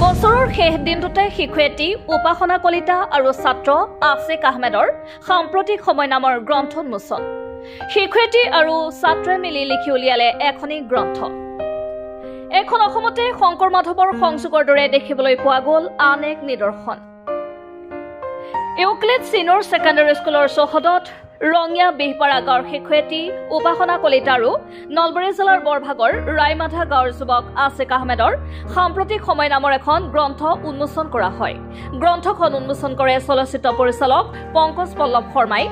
বছৰৰ শেষ দিনটোতে শিক্ষয়িত্ৰী উপাসনা কলিতা আৰু ছাত্ৰ আছিক আহমেদৰ সাম্প্ৰতিক সময় নামৰ গ্ৰন্থ উন্মোচন। শিক্ষয়িত্ৰী আৰু ছাত্ৰই মিলি লিখি উলিয়ালে এখনি গ্ৰন্থ। এখন অসমতে শংকৰ মাধৱৰ সংযোগৰ দৰে দেখিবলৈ পোৱা গ'ল আন এক নিদৰ্শন। ইউক্লিড ছিনিয়ৰ ছেকেণ্ডাৰী স্কুলৰ চৌহদত ৰঙিয়া বিহপাৰা গাঁৱৰ শিক্ষয়িত্ৰী উপাসনা কলিতা আৰু নলবাৰী জিলাৰ বৰভাগৰ ৰাইমাধা গাঁৱৰ যুৱক আছিক আহমেদৰ সাম্প্ৰতিক সময় নামৰ এখন গ্ৰন্থ উন্মোচন কৰা হয়। গ্ৰন্থখন উন্মোচন কৰে চলচ্চিত্ৰ পৰিচালক পংকজ পল্লৱ শৰ্মাই।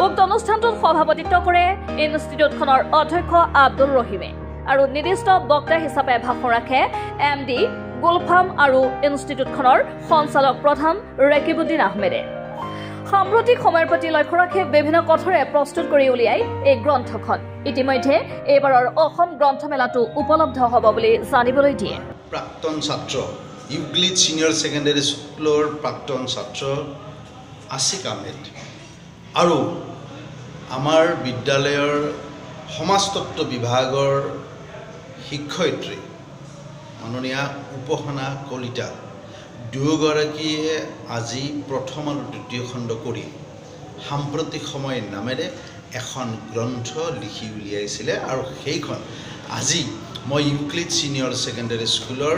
উক্ত অনুষ্ঠানটোত সভাপতিত্ব কৰে ইনষ্টিটিউটখনৰ অধ্যক্ষ আব্দুল ৰহিমে আৰু নিৰ্দিষ্ট বক্তা হিচাপে ভাষণ ৰাখে MD গুলফাম আৰু ইনষ্টিটিউটখনৰ সঞ্চালক প্ৰধান ৰেকিবুদ্দিন আহমেদে। সাম্প্ৰতিক সময়ৰ প্ৰতি লক্ষ্য ৰাখি বিভিন্ন কথৰে প্ৰস্তুত কৰি উলিয়াই এই গ্ৰন্থখন। ইতিমধ্যে এইবাৰৰ অসম গ্ৰন্থমেলাটো উপলব্ধ হ'ব বুলি জানিবলৈ দিয়ে। প্ৰাক্তন ছাত্ৰ ইউক্লিড ছিনিয়ৰ ছেকেণ্ডাৰী স্কুলৰ প্ৰাক্তন ছাত্ৰ আছিক আহমেদ আৰু আমাৰ বিদ্যালয়ৰ সমাজতত্ব বিভাগৰ শিক্ষয়িত্ৰী মাননীয়া উপাসনা কলিতা দুয়োগৰাকীয়ে আজি প্ৰথম আৰু দ্বিতীয় খণ্ড কৰি সাম্প্ৰতিক সময় নামেৰে এখন গ্ৰন্থ লিখি উলিয়াইছিলে আৰু সেইখন আজি মই ইউক্লিড ছিনিয়ৰ ছেকেণ্ডাৰী স্কুলৰ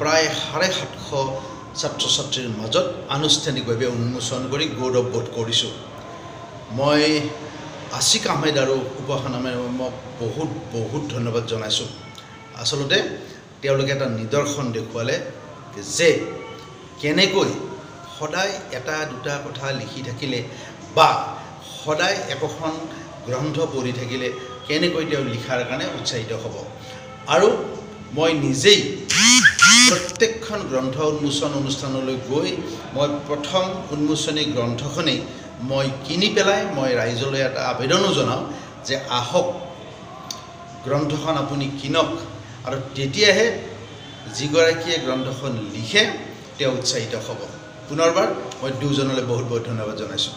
প্ৰায় 750 ছাত্ৰ ছাত্ৰীৰ মাজত আনুষ্ঠানিকভাৱে উন্মোচন কৰি গৌৰৱবোধ কৰিছোঁ। মই আছিক আহমেদ আৰু উপাসনা মেমক বহুত ধন্যবাদ জনাইছোঁ। আচলতে তেওঁলোকে এটা নিদৰ্শন দেখুৱালে যে কেনেকৈ সদায় এটা দুটা কথা লিখি থাকিলে বা সদায় একোখন গ্ৰন্থ পঢ়ি থাকিলে কেনেকৈ তেওঁ লিখাৰ কাৰণে উৎসাহিত হ'ব। আৰু মই নিজেই প্ৰত্যেকখন গ্ৰন্থ উন্মোচন অনুষ্ঠানলৈ গৈ মই প্ৰথম উন্মোচনী গ্ৰন্থখনেই মই কিনি পেলাই মই ৰাইজলৈ এটা আবেদনো জনাওঁ যে আহক গ্ৰন্থখন আপুনি কিনক আৰু তেতিয়াহে যিগৰাকীয়ে গ্ৰন্থখন লিখে তেওঁ উৎসাহিত হ'ব। পুনৰবাৰ মই দুজনলৈ বহুত ধন্যবাদ জনাইছোঁ।